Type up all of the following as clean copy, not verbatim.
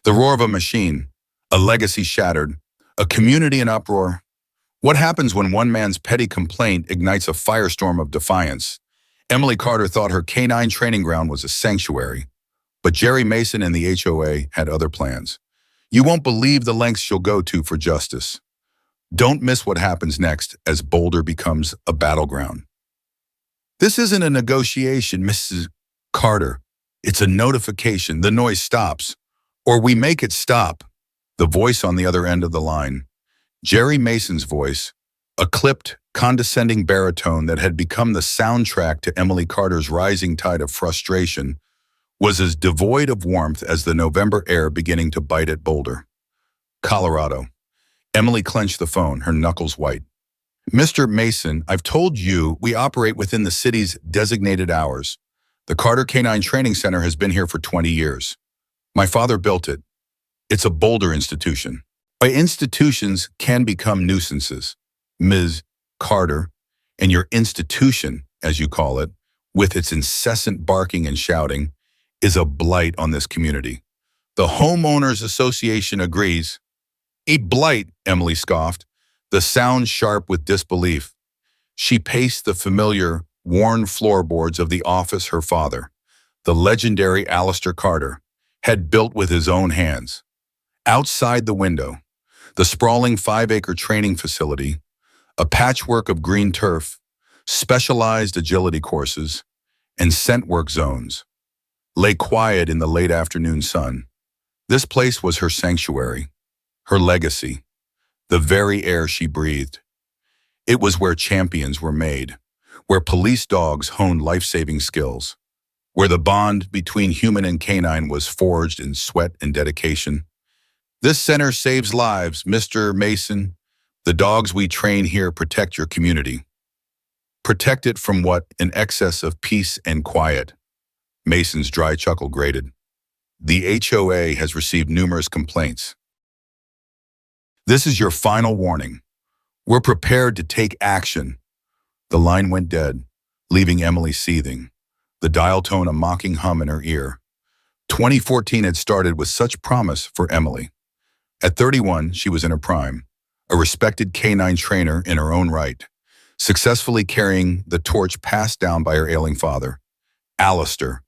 The roar of a machine, a legacy shattered, a community in uproar. What happens when one man's petty complaint ignites a firestorm of defiance? Emily Carter thought her canine training ground was a sanctuary, but Jerry Mason and the HOA had other plans. You won't believe the lengths she'll go to for justice. Don't miss what happens next as Boulder becomes a battleground. This isn't a negotiation, Mrs. Carter. It's a notification. The noise stops. Or we make it stop. The voice on the other end of the line. Jerry Mason's voice, a clipped, condescending baritone that had become the soundtrack to Emily Carter's rising tide of frustration, was as devoid of warmth as the November air beginning to bite at Boulder, Colorado. Emily clenched the phone, her knuckles white. Mr. Mason, I've told you we operate within the city's designated hours. The Carter Canine Training Center has been here for 20 years. My father built it. It's a Boulder institution. But institutions can become nuisances. Ms. Carter, and your institution, as you call it, with its incessant barking and shouting, is a blight on this community. The Homeowners Association agrees. A blight, Emily scoffed, the sound sharp with disbelief. She paced the familiar, worn floorboards of the office her father, the legendary Alistair Carter, had built with his own hands. Outside the window, the sprawling 5-acre training facility, a patchwork of green turf, specialized agility courses, and scent work zones, lay quiet in the late afternoon sun. This place was her sanctuary, her legacy, the very air she breathed. It was where champions were made, where police dogs honed life-saving skills, where the bond between human and canine was forged in sweat and dedication. This center saves lives, Mr. Mason. The dogs we train here protect your community. Protect it from what? In excess of peace and quiet. Mason's dry chuckle grated. The HOA has received numerous complaints. This is your final warning. We're prepared to take action. The line went dead, leaving Emily seething, the dial tone a mocking hum in her ear. 2014 had started with such promise for Emily. At 31, she was in her prime, a respected canine trainer in her own right, successfully carrying the torch passed down by her ailing father. Alistair,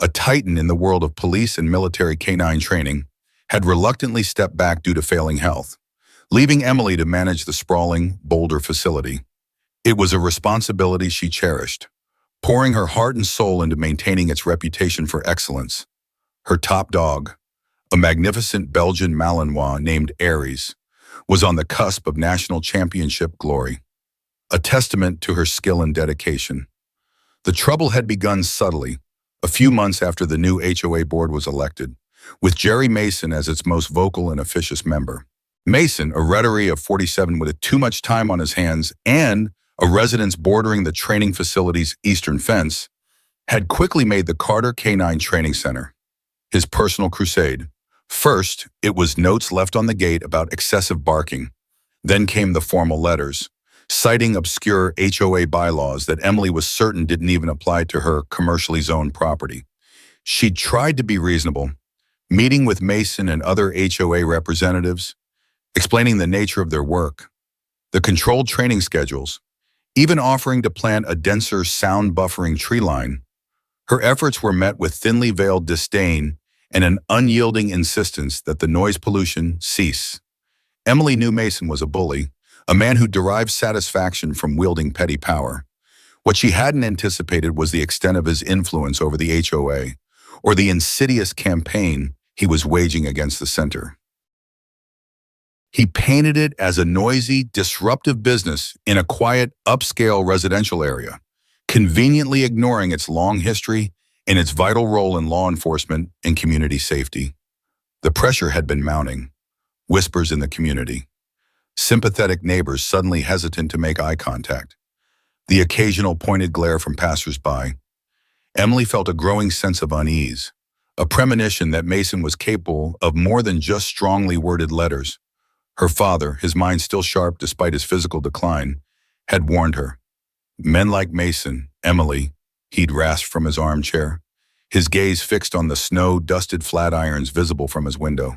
a titan in the world of police and military canine training, had reluctantly stepped back due to failing health, leaving Emily to manage the sprawling Boulder facility. It was a responsibility she cherished, pouring her heart and soul into maintaining its reputation for excellence. Her top dog, a magnificent Belgian Malinois named Aries, was on the cusp of national championship glory, a testament to her skill and dedication. The trouble had begun subtly, a few months after the new HOA board was elected, with Jerry Mason as its most vocal and officious member. Mason, a retiree of 47 with too much time on his hands and a residence bordering the training facility's eastern fence, had quickly made the Carter Canine Training Center his personal crusade. First, it was notes left on the gate about excessive barking. Then came the formal letters, citing obscure HOA bylaws that Emily was certain didn't even apply to her commercially zoned property. She'd tried to be reasonable, meeting with Mason and other HOA representatives, explaining the nature of their work, the controlled training schedules, even offering to plant a denser sound buffering tree line. Her efforts were met with thinly veiled disdain and an unyielding insistence that the noise pollution cease. Emily knew Mason was a bully, a man who derived satisfaction from wielding petty power. What she hadn't anticipated was the extent of his influence over the HOA, or the insidious campaign he was waging against the center. He painted it as a noisy, disruptive business in a quiet, upscale residential area, conveniently ignoring its long history and its vital role in law enforcement and community safety. The pressure had been mounting. Whispers in the community. Sympathetic neighbors suddenly hesitant to make eye contact. The occasional pointed glare from passers-by. Emily felt a growing sense of unease, a premonition that Mason was capable of more than just strongly worded letters. Her father, his mind still sharp despite his physical decline, had warned her. Men like Mason, Emily, he'd rasped from his armchair, his gaze fixed on the snow-dusted flat irons visible from his window.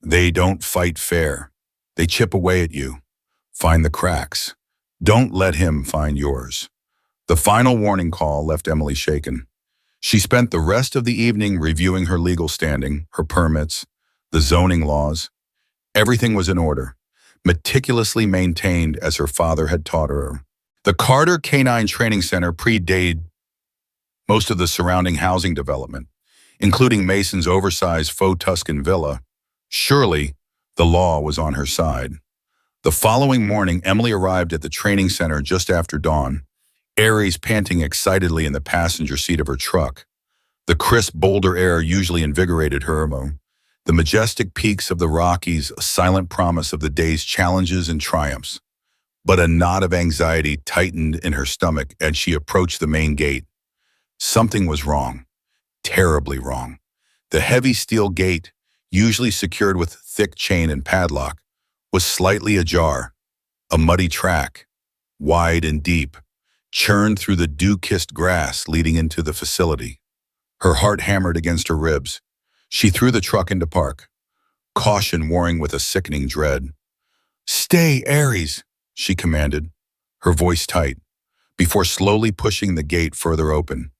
They don't fight fair. They chip away at you. Find the cracks. Don't let him find yours. The final warning call left Emily shaken. She spent the rest of the evening reviewing her legal standing, her permits, the zoning laws. Everything was in order, meticulously maintained as her father had taught her. The Carter Canine Training Center predated most of the surrounding housing development, including Mason's oversized faux Tuscan villa. Surely, the law was on her side. The following morning, Emily arrived at the training center just after dawn, Aries panting excitedly in the passenger seat of her truck. The crisp Boulder air usually invigorated her. The majestic peaks of the Rockies, a silent promise of the day's challenges and triumphs. But a knot of anxiety tightened in her stomach as she approached the main gate. Something was wrong, terribly wrong. The heavy steel gate, usually secured with thick chain and padlock, was slightly ajar. A muddy track, wide and deep, churned through the dew-kissed grass leading into the facility. Her heart hammered against her ribs. She threw the truck into park, caution warring with a sickening dread. "Stay, Aries," she commanded, her voice tight, before slowly pushing the gate further open.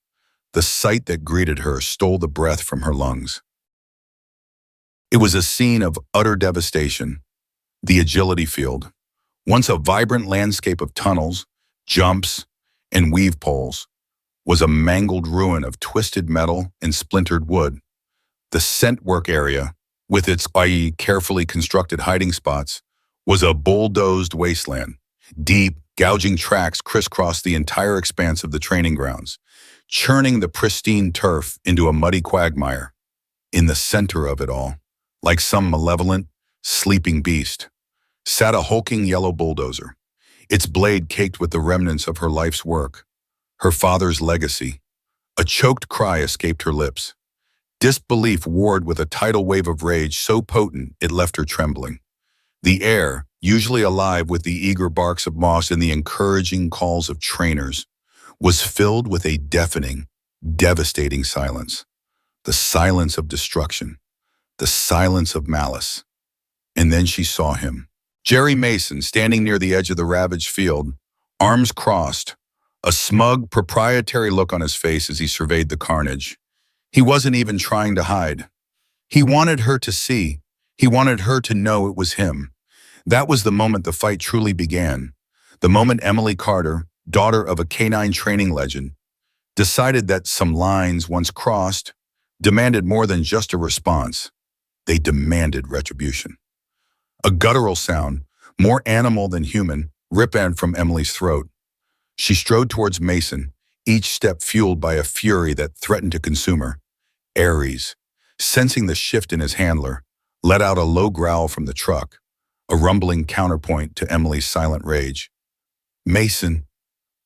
The sight that greeted her stole the breath from her lungs. It was a scene of utter devastation. The agility field, once a vibrant landscape of tunnels, jumps, and weave poles, was a mangled ruin of twisted metal and splintered wood. The scent work area, with its carefully constructed hiding spots, was a bulldozed wasteland. Deep, gouging tracks crisscrossed the entire expanse of the training grounds, churning the pristine turf into a muddy quagmire. In the center of it all, like some malevolent, sleeping beast, sat a hulking yellow bulldozer, its blade caked with the remnants of her life's work, her father's legacy. A choked cry escaped her lips. Disbelief warred with a tidal wave of rage so potent it left her trembling. The air, usually alive with the eager barks of moss and the encouraging calls of trainers, was filled with a deafening, devastating silence. The silence of destruction, the silence of malice. And then she saw him. Jerry Mason, standing near the edge of the ravaged field, arms crossed, a smug, proprietary look on his face as he surveyed the carnage. He wasn't even trying to hide. He wanted her to see. He wanted her to know it was him. That was the moment the fight truly began. The moment Emily Carter, daughter of a canine training legend, decided that some lines once crossed demanded more than just a response. They demanded retribution. A guttural sound, more animal than human, ripped from Emily's throat. She strode towards Mason, each step fueled by a fury that threatened to consume her. Aries, sensing the shift in his handler, let out a low growl from the truck, a rumbling counterpoint to Emily's silent rage. "Mason,"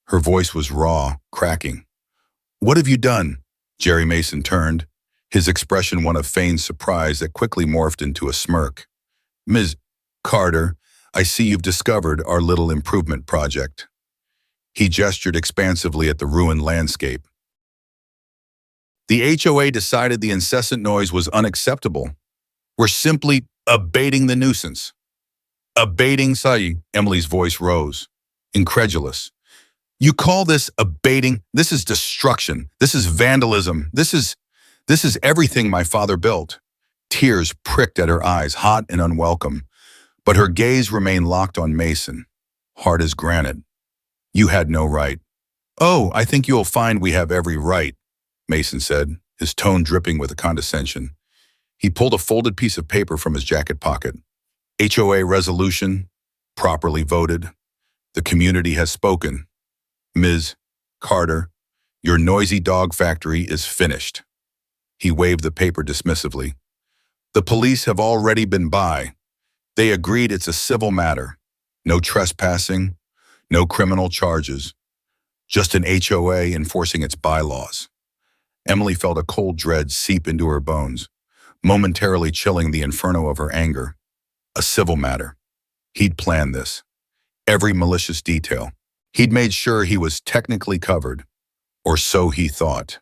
her voice was raw, cracking. "What have you done?" Jerry Mason turned, his expression one of feigned surprise that quickly morphed into a smirk. "Ms. Carter, I see you've discovered our little improvement project." He gestured expansively at the ruined landscape. "The HOA decided the incessant noise was unacceptable. We're simply abating the nuisance." "Abating, Sayi," Emily's voice rose, incredulous. "You call this abating? This is destruction. This is vandalism. This is everything my father built." Tears pricked at her eyes, hot and unwelcome, but her gaze remained locked on Mason, hard as granite. "You had no right." "Oh, I think you'll find we have every right," Mason said, his tone dripping with condescension. He pulled a folded piece of paper from his jacket pocket. "HOA resolution, properly voted. The community has spoken. Ms. Carter, your noisy dog factory is finished." He waved the paper dismissively. "The police have already been by. They agreed it's a civil matter. No trespassing, no criminal charges. Just an HOA enforcing its bylaws." Emily felt a cold dread seep into her bones, momentarily chilling the inferno of her anger. A civil matter. He'd planned this. Every malicious detail. He'd made sure he was technically covered, or so he thought.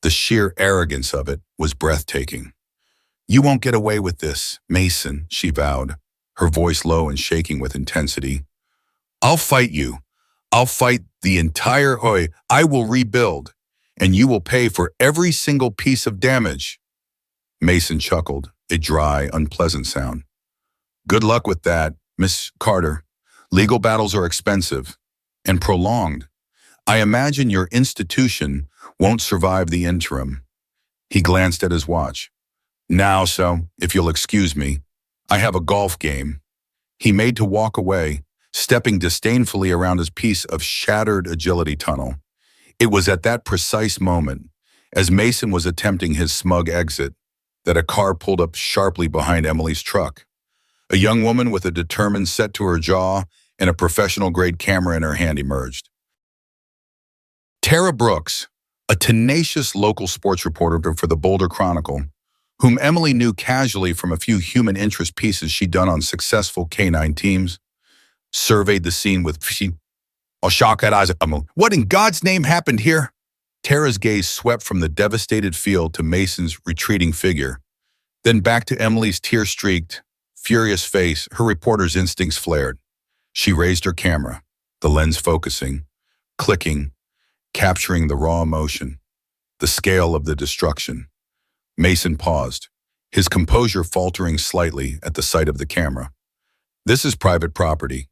The sheer arrogance of it was breathtaking. "You won't get away with this, Mason," she vowed, her voice low and shaking with intensity. "I'll fight you. I'll fight the entire HOA. I will rebuild, and you will pay for every single piece of damage." Mason chuckled, a dry, unpleasant sound. "Good luck with that, Miss Carter. Legal battles are expensive and prolonged. I imagine your institution won't survive the interim." He glanced at his watch. "Now, so, if you'll excuse me, I have a golf game." He made to walk away, stepping disdainfully around his piece of shattered agility tunnel. It was at that precise moment, as Mason was attempting his smug exit, that a car pulled up sharply behind Emily's truck. A young woman with a determined set to her jaw and a professional-grade camera in her hand emerged. Tara Brooks, a tenacious local sports reporter for the Boulder Chronicle, whom Emily knew casually from a few human interest pieces she'd done on successful canine teams, surveyed the scene with shocked eyes. "What in God's name happened here?" Tara's gaze swept from the devastated field to Mason's retreating figure, then back to Emily's tear-streaked, furious face. Her reporter's instincts flared. She raised her camera, the lens focusing, clicking, capturing the raw emotion, the scale of the destruction. Mason paused, his composure faltering slightly at the sight of the camera. "This is private property.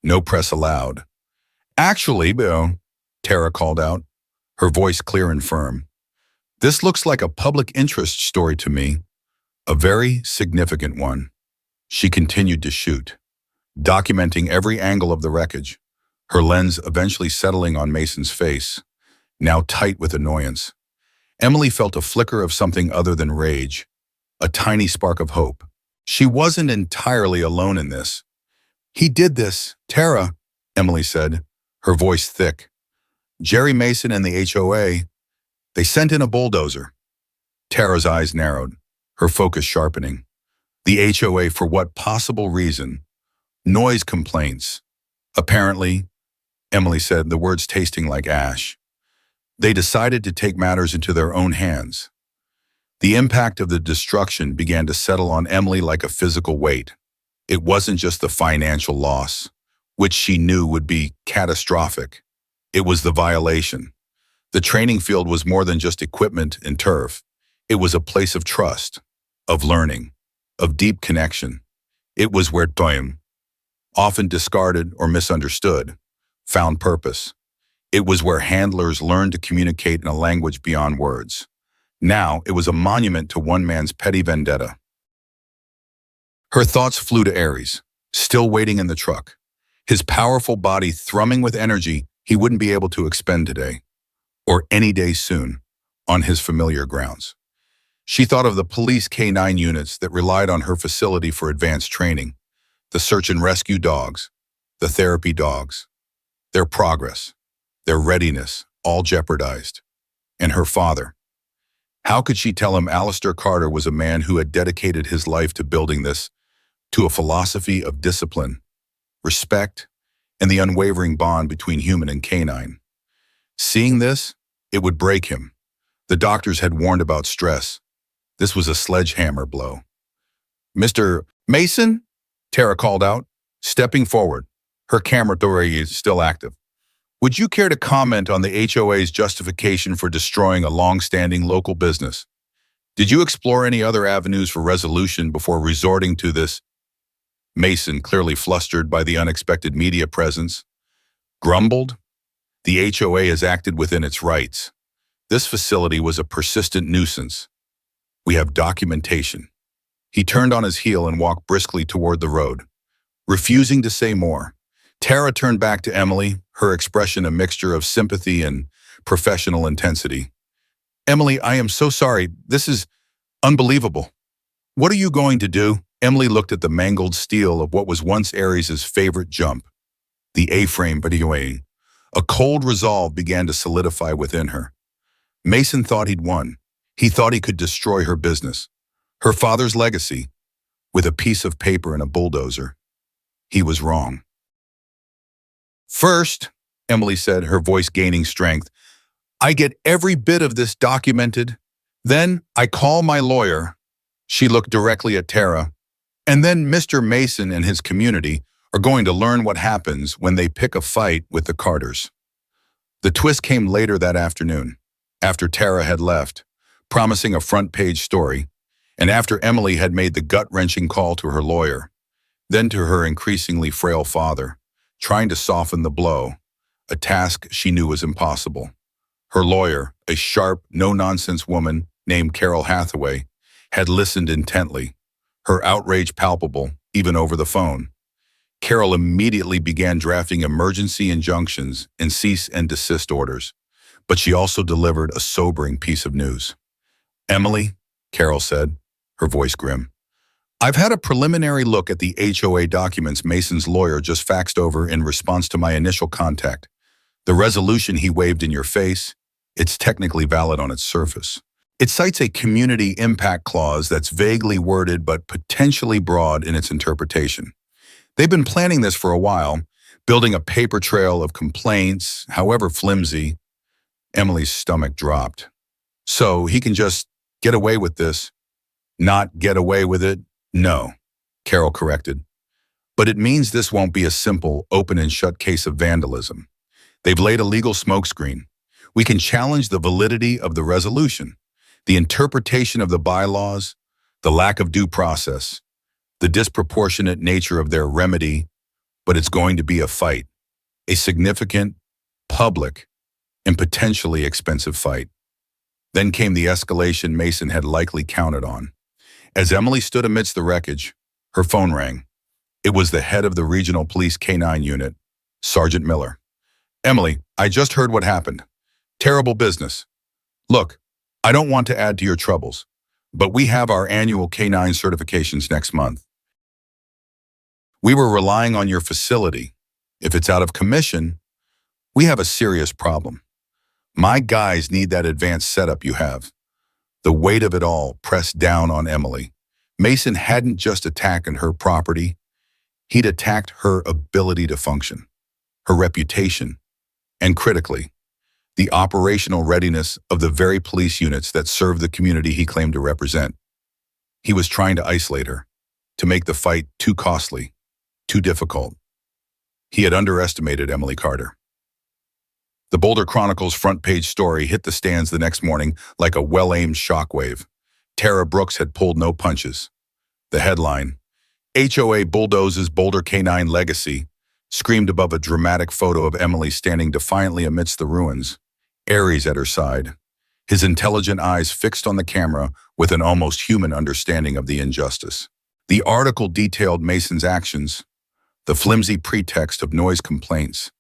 No press allowed." "Actually, Bill," Tara called out, her voice clear and firm, "this looks like a public interest story to me, a very significant one." She continued to shoot, documenting every angle of the wreckage, her lens eventually settling on Mason's face, now tight with annoyance. Emily felt a flicker of something other than rage, a tiny spark of hope. She wasn't entirely alone in this. "He did this, Tara," Emily said, her voice thick. "Jerry Mason and the HOA, they sent in a bulldozer." Tara's eyes narrowed, her focus sharpening. The HOA, for what possible reason? Noise complaints. Apparently, Emily said, the words tasting like ash. They decided to take matters into their own hands. The impact of the destruction began to settle on Emily like a physical weight. It wasn't just the financial loss, which she knew would be catastrophic. It was the violation. The training field was more than just equipment and turf. It was a place of trust, of learning, of deep connection. It was where time, often discarded or misunderstood, found purpose. It was where handlers learned to communicate in a language beyond words. Now, it was a monument to one man's petty vendetta. Her thoughts flew to Aries, still waiting in the truck, his powerful body thrumming with energy he wouldn't be able to expend today, or any day soon, on his familiar grounds. She thought of the police K-9 units that relied on her facility for advanced training, the search and rescue dogs, the therapy dogs, their progress, their readiness, all jeopardized. And her father. How could she tell him Alistair Carter was a man who had dedicated his life to building this, to a philosophy of discipline, respect, and the unwavering bond between human and canine? Seeing this, it would break him. The doctors had warned about stress. This was a sledgehammer blow. "Mr. Mason?" Tara called out, stepping forward, her camera still active. "Would you care to comment on the HOA's justification for destroying a long-standing local business? Did you explore any other avenues for resolution before resorting to this?" Mason, clearly flustered by the unexpected media presence, grumbled. "The HOA has acted within its rights. This facility was a persistent nuisance. We have documentation." He turned on his heel and walked briskly toward the road, refusing to say more. Tara turned back to Emily, her expression a mixture of sympathy and professional intensity. "Emily, I am so sorry. This is unbelievable. What are you going to do?" Emily looked at the mangled steel of what was once Aries' favorite jump, the A-frame badioing. A cold resolve began to solidify within her. Mason thought he'd won. He thought he could destroy her business, her father's legacy, with a piece of paper and a bulldozer. He was wrong. "First," Emily said, her voice gaining strength, I get every bit of this documented. Then I call my lawyer. She looked directly at Tara. And then Mr. Mason and his community are going to learn what happens when they pick a fight with the Carters. The twist came later that afternoon, after Tara had left, promising a front-page story, and after Emily had made the gut-wrenching call to her lawyer, then to her increasingly frail father, trying to soften the blow, a task she knew was impossible. Her lawyer, a sharp, no-nonsense woman named Carol Hathaway, had listened intently, her outrage palpable, even over the phone. Carol immediately began drafting emergency injunctions and cease and desist orders, but she also delivered a sobering piece of news. "Emily," Carol said, her voice grim, "I've had a preliminary look at the HOA documents Mason's lawyer just faxed over in response to my initial contact. The resolution he waved in your face, it's technically valid on its surface. It cites a community impact clause that's vaguely worded but potentially broad in its interpretation. They've been planning this for a while, building a paper trail of complaints, however flimsy." Emily's stomach dropped. "So he can just get away with this?" "Not get away with it, no," Carol corrected. "But it means this won't be a simple open and shut case of vandalism. They've laid a legal smokescreen. We can challenge the validity of the resolution, the interpretation of the bylaws, the lack of due process, the disproportionate nature of their remedy, but it's going to be a fight, a significant, public, and potentially expensive fight." Then came the escalation Mason had likely counted on. As Emily stood amidst the wreckage, her phone rang. It was the head of the Regional Police K-9 unit, Sergeant Miller. "Emily, I just heard what happened. Terrible business. Look, I don't want to add to your troubles, but we have our annual K-9 certifications next month. We were relying on your facility. If it's out of commission, we have a serious problem. My guys need that advanced setup you have." The weight of it all pressed down on Emily. Mason hadn't just attacked her property, he'd attacked her ability to function, her reputation, and critically, the operational readiness of the very police units that serve the community he claimed to represent. He was trying to isolate her, to make the fight too costly, too difficult. He had underestimated Emily Carter. The Boulder Chronicle's front-page story hit the stands the next morning like a well-aimed shockwave. Tara Brooks had pulled no punches. The headline, "HOA bulldozes Boulder K-9 legacy," screamed above a dramatic photo of Emily standing defiantly amidst the ruins, Aries at her side, his intelligent eyes fixed on the camera with an almost human understanding of the injustice. The article detailed Mason's actions, the flimsy pretext of noise complaints,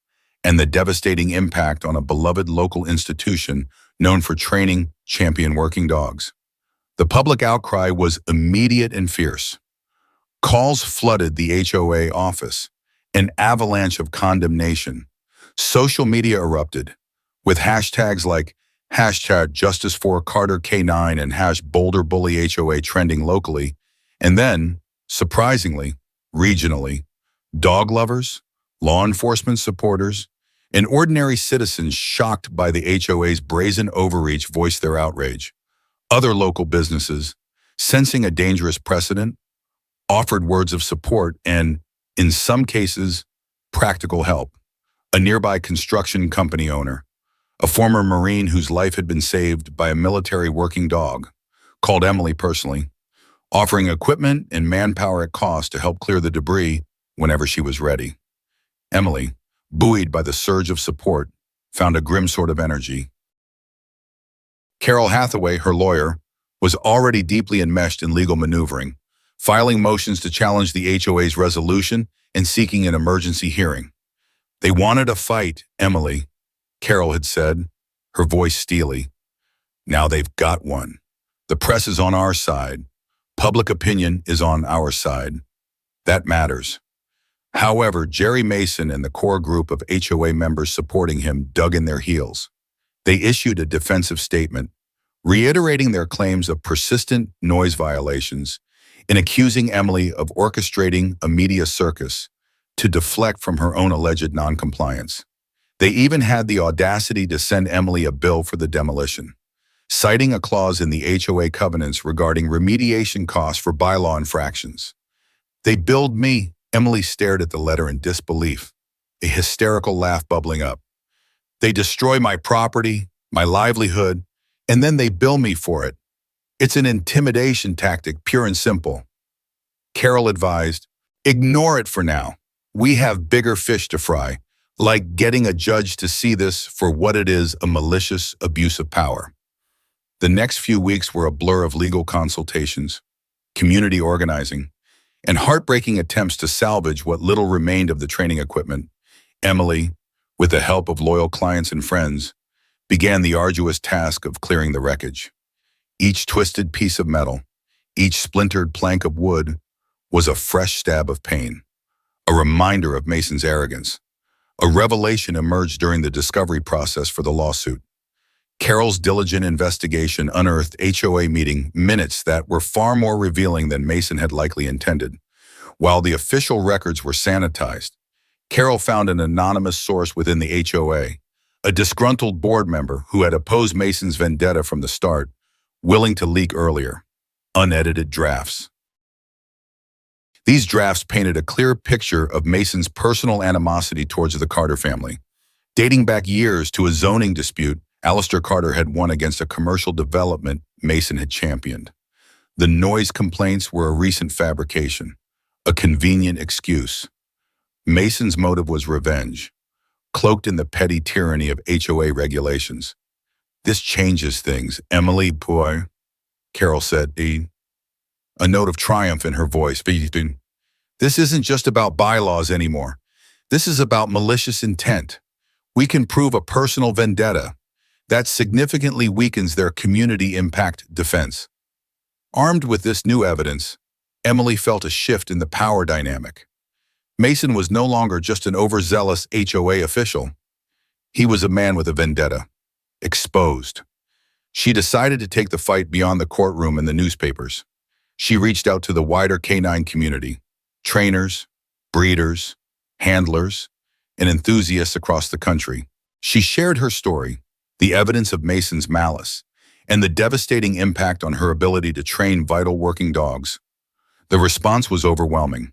and the devastating impact on a beloved local institution known for training champion working dogs. The public outcry was immediate and fierce. Calls flooded the HOA office, an avalanche of condemnation. Social media erupted, with hashtags like #JusticeForCarterK9 and #BoulderBullyHOA trending locally, and then, surprisingly, regionally, dog lovers, law enforcement supporters, and ordinary citizens shocked by the HOA's brazen overreach voiced their outrage. Other local businesses, sensing a dangerous precedent, offered words of support and, in some cases, practical help. A nearby construction company owner, a former Marine whose life had been saved by a military working dog, called Emily personally, offering equipment and manpower at cost to help clear the debris whenever she was ready. Emily, buoyed by the surge of support, found a grim sort of energy. Carol Hathaway, her lawyer, was already deeply enmeshed in legal maneuvering, filing motions to challenge the HOA's resolution and seeking an emergency hearing. "They wanted a fight, Emily," Carol had said, her voice steely. "Now they've got one. The press is on our side. Public opinion is on our side. That matters." However, Jerry Mason and the core group of HOA members supporting him dug in their heels. They issued a defensive statement, reiterating their claims of persistent noise violations and accusing Emily of orchestrating a media circus to deflect from her own alleged noncompliance. They even had the audacity to send Emily a bill for the demolition, citing a clause in the HOA covenants regarding remediation costs for bylaw infractions. They billed me. Emily stared at the letter in disbelief, a hysterical laugh bubbling up. They destroy my property, my livelihood, and then they bill me for it. It's an intimidation tactic, pure and simple. Carol advised, ignore it for now. We have bigger fish to fry, like getting a judge to see this for what it is, a malicious abuse of power. The next few weeks were a blur of legal consultations, community organizing, and heartbreaking attempts to salvage what little remained of the training equipment. Emily, with the help of loyal clients and friends, began the arduous task of clearing the wreckage. Each twisted piece of metal, each splintered plank of wood was a fresh stab of pain, a reminder of Mason's arrogance. A revelation emerged during the discovery process for the lawsuit. Carol's diligent investigation unearthed HOA meeting minutes that were far more revealing than Mason had likely intended. While the official records were sanitized, Carol found an anonymous source within the HOA, a disgruntled board member who had opposed Mason's vendetta from the start, willing to leak earlier, unedited drafts. These drafts painted a clear picture of Mason's personal animosity towards the Carter family. Dating back years to a zoning dispute Alistair Carter had won against a commercial development Mason had championed. The noise complaints were a recent fabrication, a convenient excuse. Mason's motive was revenge, cloaked in the petty tyranny of HOA regulations. This changes things, Emily, boy, Carol said, a note of triumph in her voice. This isn't just about bylaws anymore. This is about malicious intent. We can prove a personal vendetta. That significantly weakens their community impact defense. Armed with this new evidence, Emily felt a shift in the power dynamic. Mason was no longer just an overzealous HOA official. He was a man with a vendetta, exposed. She decided to take the fight beyond the courtroom and the newspapers. She reached out to the wider canine community, trainers, breeders, handlers, and enthusiasts across the country. She shared her story, the evidence of Mason's malice, and the devastating impact on her ability to train vital working dogs. The response was overwhelming.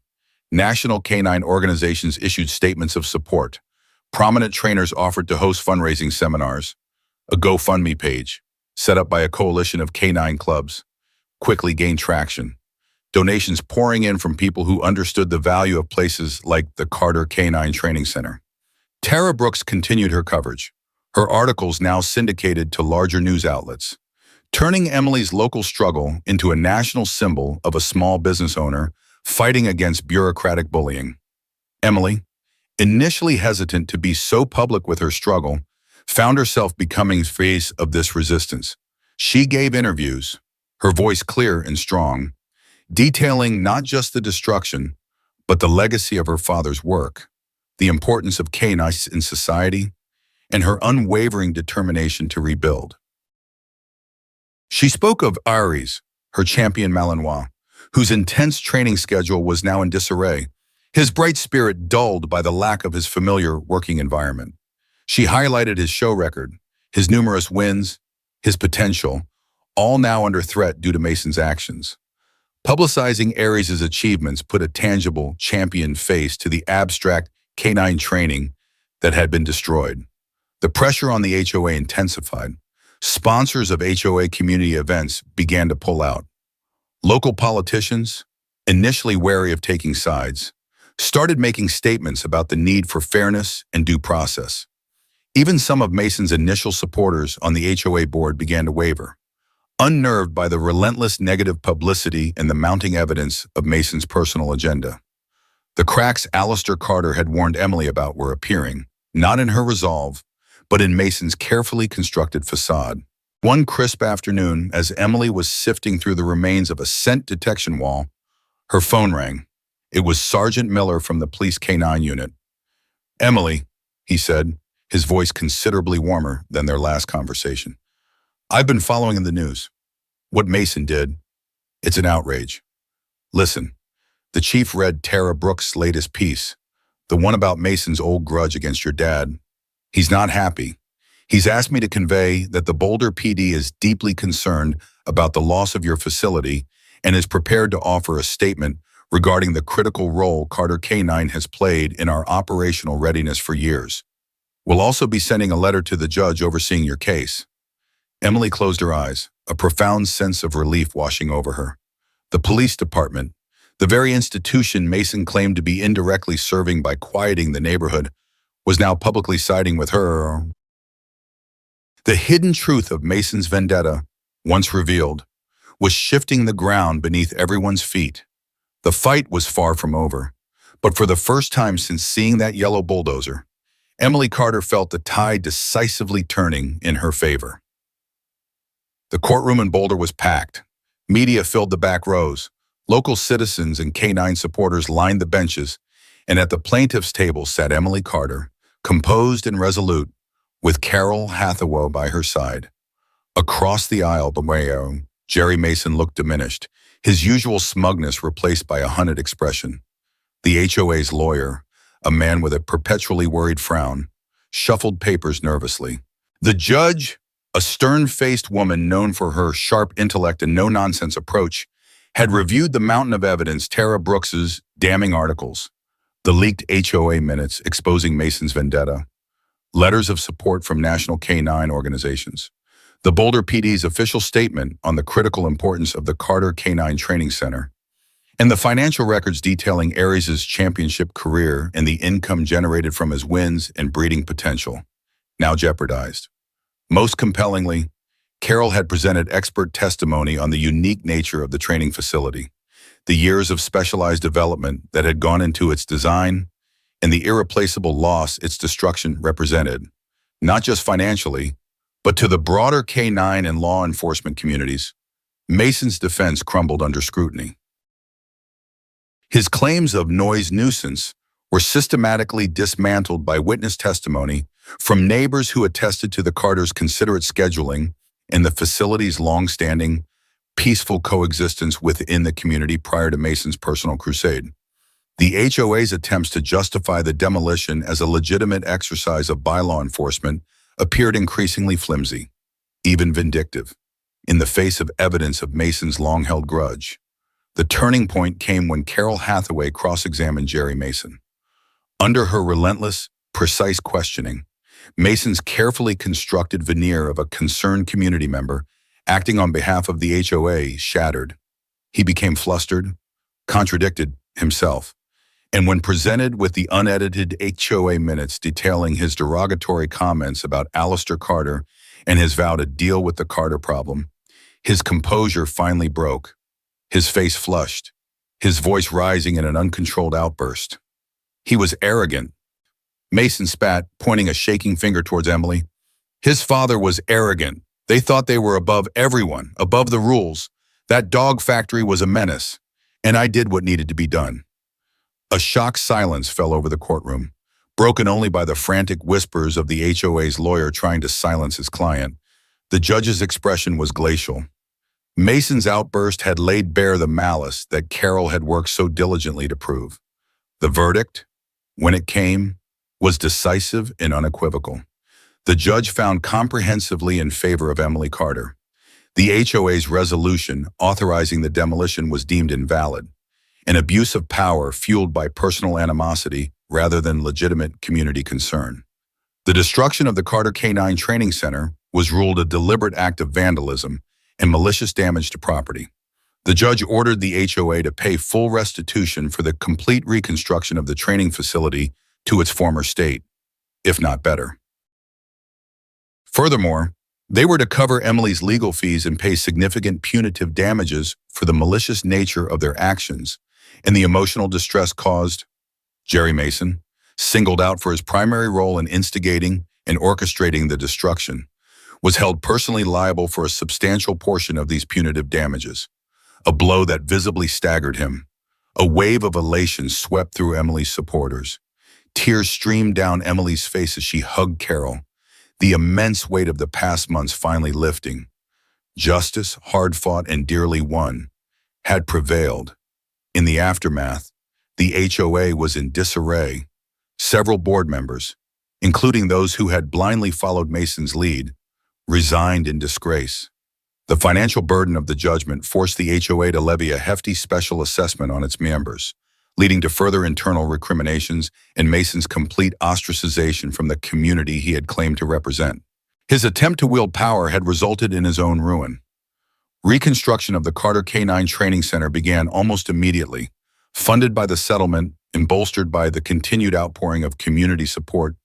National canine organizations issued statements of support. Prominent trainers offered to host fundraising seminars. A GoFundMe page, set up by a coalition of canine clubs, quickly gained traction. Donations pouring in from people who understood the value of places like the Carter Canine Training Center. Tara Brooks continued her coverage, her articles now syndicated to larger news outlets, turning Emily's local struggle into a national symbol of a small business owner fighting against bureaucratic bullying. Emily, initially hesitant to be so public with her struggle, found herself becoming face of this resistance. She gave interviews, her voice clear and strong, detailing not just the destruction, but the legacy of her father's work, the importance of canines in society, and her unwavering determination to rebuild. She spoke of Aries, her champion Malinois, whose intense training schedule was now in disarray, his bright spirit dulled by the lack of his familiar working environment. She highlighted his show record, his numerous wins, his potential, all now under threat due to Mason's actions. Publicizing Aries' achievements put a tangible, champion face to the abstract canine training that had been destroyed. The pressure on the HOA intensified. Sponsors of HOA community events began to pull out. Local politicians, initially wary of taking sides, started making statements about the need for fairness and due process. Even some of Mason's initial supporters on the HOA board began to waver, unnerved by the relentless negative publicity and the mounting evidence of Mason's personal agenda. The cracks Alistair Carter had warned Emily about were appearing, not in her resolve, but in Mason's carefully constructed facade. One crisp afternoon, as Emily was sifting through the remains of a scent detection wall, her phone rang. It was Sergeant Miller from the police K-9 unit. "Emily," he said, his voice considerably warmer than their last conversation. "I've been following in the news. What Mason did, it's an outrage. Listen, the chief read Tara Brooks' latest piece, the one about Mason's old grudge against your dad. He's not happy. He's asked me to convey that the Boulder PD is deeply concerned about the loss of your facility and is prepared to offer a statement regarding the critical role Carter K9 has played in our operational readiness for years. We'll also be sending a letter to the judge overseeing your case. Emily closed her eyes, a profound sense of relief washing over her. The police department, the very institution Mason claimed to be indirectly serving by quieting the neighborhood, was now publicly siding with her. The hidden truth of Mason's vendetta, once revealed, was shifting the ground beneath everyone's feet. The fight was far from over, but for the first time since seeing that yellow bulldozer, Emily Carter felt the tide decisively turning in her favor. The courtroom in Boulder was packed. Media filled the back rows. Local citizens and K9 supporters lined the benches, and at the plaintiff's table sat Emily Carter, composed and resolute, with Carol Hathaway by her side. Across the aisle, Jerry Mason looked diminished, his usual smugness replaced by a hunted expression. The HOA's lawyer, a man with a perpetually worried frown, shuffled papers nervously. The judge, a stern-faced woman known for her sharp intellect and no-nonsense approach, had reviewed the mountain of evidence Tara Brooks's damning articles, the leaked HOA minutes exposing Mason's vendetta, letters of support from national K9 organizations, the Boulder PD's official statement on the critical importance of the Carter K9 Training Center, and the financial records detailing Aries' championship career and the income generated from his wins and breeding potential, now jeopardized. Most compellingly, Carol had presented expert testimony on the unique nature of the training facility, the years of specialized development that had gone into its design, and the irreplaceable loss its destruction represented, not just financially, but to the broader K9 and law enforcement communities. Mason's defense crumbled under scrutiny. His claims of noise nuisance were systematically dismantled by witness testimony from neighbors who attested to the Carters' considerate scheduling and the facility's long-standing, peaceful coexistence within the community prior to Mason's personal crusade. The HOA's attempts to justify the demolition as a legitimate exercise of bylaw enforcement appeared increasingly flimsy, even vindictive, in the face of evidence of Mason's long-held grudge. The turning point came when Carol Hathaway cross-examined Jerry Mason. Under her relentless, precise questioning, Mason's carefully constructed veneer of a concerned community member acting on behalf of the HOA shattered. He became flustered, contradicted himself, and when presented with the unedited HOA minutes detailing his derogatory comments about Alistair Carter and his vow to deal with the Carter problem, his composure finally broke. His face flushed, his voice rising in an uncontrolled outburst. He was arrogant. Mason spat, pointing a shaking finger towards Emily. His father was arrogant. They thought they were above everyone, above the rules. That dog factory was a menace, and I did what needed to be done. A shocked silence fell over the courtroom, broken only by the frantic whispers of the HOA's lawyer trying to silence his client. The judge's expression was glacial. Mason's outburst had laid bare the malice that Carol had worked so diligently to prove. The verdict, when it came, was decisive and unequivocal. The judge found comprehensively in favor of Emily Carter. The HOA's resolution authorizing the demolition was deemed invalid, an abuse of power fueled by personal animosity rather than legitimate community concern. The destruction of the Carter K9 Training Center was ruled a deliberate act of vandalism and malicious damage to property. The judge ordered the HOA to pay full restitution for the complete reconstruction of the training facility to its former state, if not better. Furthermore, they were to cover Emily's legal fees and pay significant punitive damages for the malicious nature of their actions and the emotional distress caused. Jerry Mason, singled out for his primary role in instigating and orchestrating the destruction, was held personally liable for a substantial portion of these punitive damages, a blow that visibly staggered him. A wave of elation swept through Emily's supporters. Tears streamed down Emily's face as she hugged Carol, the immense weight of the past months finally lifting. Justice, hard-fought and dearly won, had prevailed. In the aftermath, the HOA was in disarray. Several board members, including those who had blindly followed Mason's lead, resigned in disgrace. The financial burden of the judgment forced the HOA to levy a hefty special assessment on its members, leading to further internal recriminations and Mason's complete ostracization from the community he had claimed to represent. His attempt to wield power had resulted in his own ruin. Reconstruction of the Carter Canine Training Center began almost immediately, funded by the settlement and bolstered by the continued outpouring of community support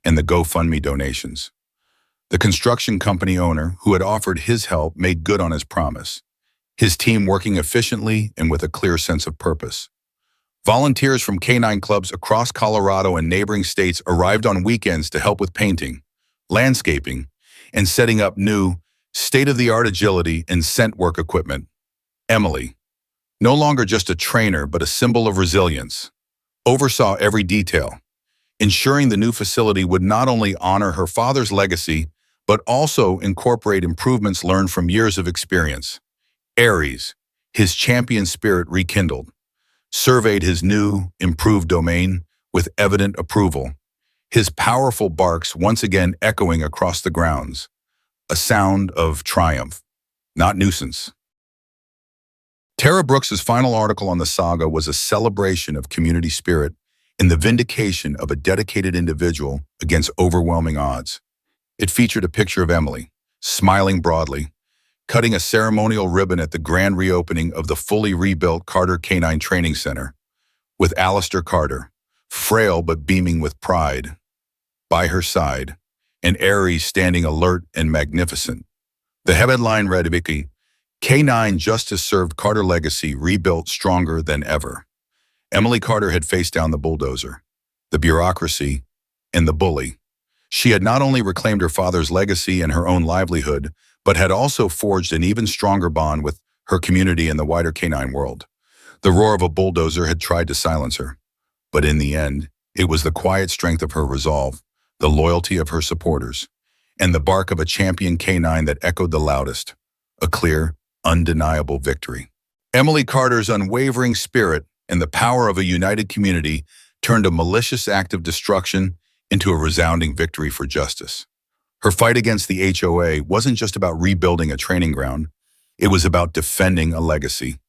and the GoFundMe donations. The construction company owner, who had offered his help, made good on his promise, his team working efficiently and with a clear sense of purpose. Volunteers from canine clubs across Colorado and neighboring states arrived on weekends to help with painting, landscaping, and setting up new, state-of-the-art agility and scent work equipment. Emily, no longer just a trainer but a symbol of resilience, oversaw every detail, ensuring the new facility would not only honor her father's legacy but also incorporate improvements learned from years of experience. Aries, his champion spirit rekindled, surveyed his new, improved domain with evident approval, his powerful barks once again echoing across the grounds, a sound of triumph, not nuisance. Tara Brooks's final article on the saga was a celebration of community spirit and the vindication of a dedicated individual against overwhelming odds. It featured a picture of Emily, smiling broadly, cutting a ceremonial ribbon at the grand reopening of the fully rebuilt Carter Canine Training Center, with Alistair Carter, frail but beaming with pride, by her side, and Aries standing alert and magnificent. The headline read, "Vicky, K9 Justice Served Carter Legacy Rebuilt Stronger Than Ever." Emily Carter had faced down the bulldozer, the bureaucracy, and the bully. She had not only reclaimed her father's legacy and her own livelihood, but had also forged an even stronger bond with her community and the wider canine world. The roar of a bulldozer had tried to silence her, but in the end, it was the quiet strength of her resolve, the loyalty of her supporters, and the bark of a champion canine that echoed the loudest, a clear, undeniable victory. Emily Carter's unwavering spirit and the power of a united community turned a malicious act of destruction into a resounding victory for justice. Her fight against the HOA wasn't just about rebuilding a training ground, it was about defending a legacy.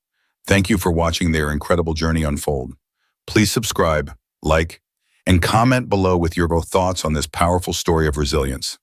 Thank you for watching their incredible journey unfold. Please subscribe, like, and comment below with your thoughts on this powerful story of resilience.